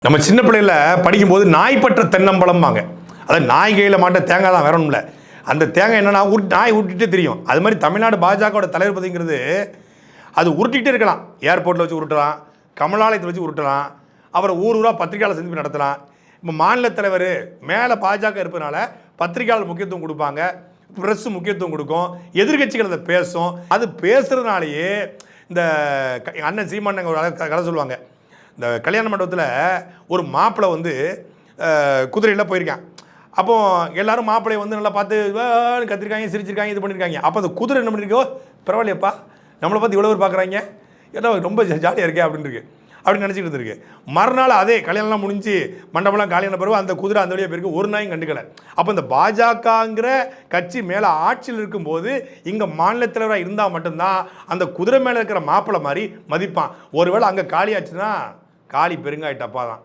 நம்ம சின்ன பிள்ளையில படிக்கும்போது நாய்ப்பற்ற தென்னம்பழம்பாங்க. அதாவது நாய் கையில் மாட்ட தேங்காய் தான் வேறணும்ல. அந்த தேங்காய் என்னன்னா நாய் உருட்டிகிட்டே தெரியும். அது மாதிரி தமிழ்நாடு பாஜகவோட தலைவர் பதவிங்கிறது அது உருட்டிகிட்டே இருக்கலாம். ஏர்போர்ட்டில் வச்சு உருட்டலாம், கமலாலயத்தில் வச்சு உருட்டலாம், அப்புறம் ஊர் ஊராக பத்திரிகையாளர் சந்திப்பு நடத்தலாம். இப்போ மாநில தலைவர் மேலே பாஜக இருப்பதனால பத்திரிகையாளர் முக்கியத்துவம் கொடுப்பாங்க, ப்ரெஸ் முக்கியத்துவம் கொடுக்கும், எதிர்கட்சிகள் அதை பேசும். அது பேசுறதுனாலேயே இந்த அண்ணன் சீமான் ஒரு கதை சொல்லுவாங்க. இந்த கல்யாண மண்டபத்தில் ஒரு மாப்பிள்ளை வந்து குதிரையில் போயிருக்கான். அப்போ எல்லாரும் மாப்பிள்ளையை வந்து நல்லா பார்த்து கத்திரிக்காங்க, சிரிச்சிருக்காங்க, இது பண்ணியிருக்காங்க. அப்போ அந்த குதிரை என்ன பண்ணியிருக்கோ, பரவாயில்லையப்பா நம்மளை பார்த்து இவ்வளோ பேர் பார்க்குறாங்க, ஏன்னா ரொம்ப ஜாலியாக இருக்கே அப்படின்னு இருக்கு அப்படின்னு நினச்சிட்டு இருந்திருக்கு. மறுநாள் அதே கல்யாணம்லாம் முடிஞ்சு மண்டபம்லாம் காலியான பிறகு அந்த குதிரை அந்த வழியாக போயிருக்கு, ஒரு நாயும் கண்டுக்கலை. அப்போ இந்த பாஜகங்கிற கட்சி மேலே ஆட்சியில் இருக்கும்போது இங்கே மாநில தலைவராக இருந்தால் மட்டும்தான் அந்த குதிரை மேலே இருக்கிற மாப்பிள்ளை மாதிரி மதிப்பான். ஒருவேளை அங்கே காலியாச்சுன்னா காளி பெருங்காய டப்பா தான்.